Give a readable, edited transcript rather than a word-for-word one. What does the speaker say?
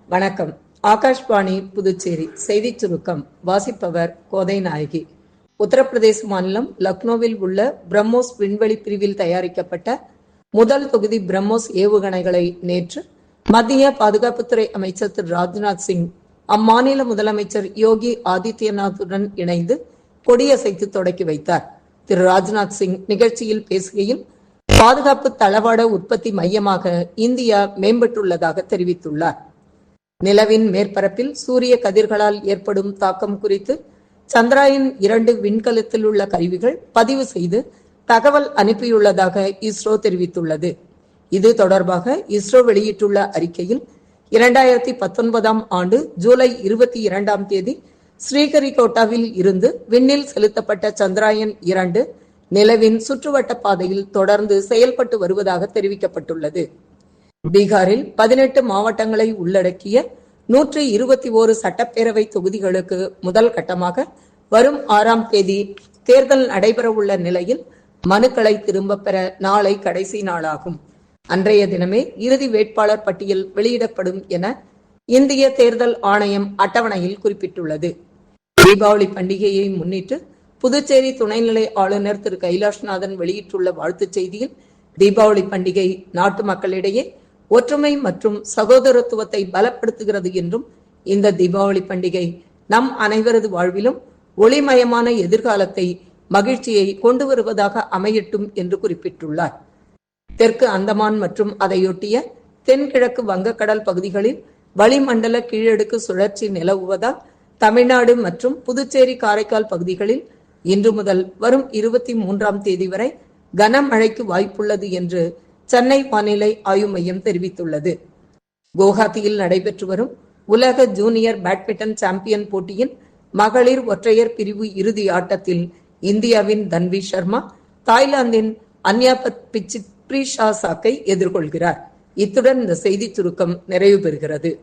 வணக்கம். ஆகாஷ்வாணி புதுச்சேரி செய்திச் சுருக்கம் வாசிப்பவர் கோதை நாயகி. உத்தரப்பிரதேச மாநிலம் லக்னோவில் உள்ள பிரம்மோஸ் விண்வெளி பிரிவில் தயாரிக்கப்பட்ட முதல் தொகுதி பிரம்மோஸ் ஏவுகணைகளை நேற்று மத்திய பாதுகாப்புத்துறை அமைச்சர் திரு ராஜ்நாத் சிங் அம்மாநில முதலமைச்சர் யோகி ஆதித்யநாத்துடன் இணைந்து கொடியசைத்து தொடக்கி வைத்தார். திரு ராஜ்நாத் சிங் நிகழ்ச்சியில் பேசுகையில், பாதுகாப்பு தளவாட உற்பத்தி மையமாக இந்தியா மேம்பட்டுள்ளதாக தெரிவித்துள்ளார். நிலவின் மேற்பரப்பில் சூரிய கதிர்களால் ஏற்படும் தாக்கம் குறித்து சந்திராயன் 2 விண்கலத்தில் உள்ள கருவிகள் பதிவு செய்து தகவல் அனுப்பியுள்ளதாக இஸ்ரோ தெரிவித்துள்ளது. இது தொடர்பாக இஸ்ரோ வெளியிட்டுள்ள அறிக்கையில், 2019 ஆண்டு ஜூலை 22 ஸ்ரீஹரிகோட்டாவில் இருந்து விண்ணில் செலுத்தப்பட்ட சந்திராயன் 2 நிலவின் சுற்றுவட்ட பாதையில் தொடர்ந்து செயல்பட்டு வருவதாக தெரிவிக்கப்பட்டுள்ளது. பீகாரில் 18 மாவட்டங்களை உள்ளடக்கிய 121 சட்டப்பேரவை தொகுதிகளுக்கு முதல் கட்டமாக வரும் 6ஆம் தேதி தேர்தல் நடைபெறவுள்ள நிலையில் மனுக்களை திரும்பப் பெற நாளை கடைசி நாளாகும். அன்றைய தினமே இறுதி வேட்பாளர் பட்டியல் வெளியிடப்படும் என இந்திய தேர்தல் ஆணையம் அட்டவணையில் குறிப்பிட்டுள்ளது. தீபாவளி பண்டிகையை முன்னிட்டு புதுச்சேரி துணைநிலை ஆளுநர் திரு கைலாஷ்நாதன் வெளியிட்டுள்ள வாழ்த்துச் செய்தியில், தீபாவளி பண்டிகை நாட்டு மக்களிடையே ஒற்றுமை மற்றும் சகோதரத்துவத்தை பலப்படுத்துகிறது என்றும், இந்த தீபாவளி பண்டிகை நம் அனைவரது வாழ்விலும் ஒளிமயமான எதிர்காலத்தை மகிழ்ச்சியை கொண்டு வருவதாக அமையட்டும் என்று குறிப்பிட்டுள்ளார். தெற்கு அந்தமான் மற்றும் அதையொட்டிய தென்கிழக்கு வங்கக்கடல் பகுதிகளில் வளிமண்டல கீழடுக்கு சுழற்சி நிலவுவதால் தமிழ்நாடு மற்றும் புதுச்சேரி காரைக்கால் பகுதிகளில் இன்று முதல் வரும் 23ஆம் தேதி வரை கனமழைக்கு வாய்ப்புள்ளது என்று சென்னை வானிலை ஆய்வு மையம் தெரிவித்துள்ளது. குவஹாத்தியில் நடைபெற்று வரும் உலக ஜூனியர் பேட்மிண்டன் சாம்பியன் போட்டியின் மகளிர் ஒற்றையர் பிரிவு இறுதி ஆட்டத்தில் இந்தியாவின் தன்வி சர்மா தாய்லாந்தின் அன்யாபத் பிச்சிப்ரி ஷா சாக்கை எதிர்கொள்கிறார். இத்துடன் இந்த செய்திச் சுருக்கம் நிறைவு பெறுகிறது.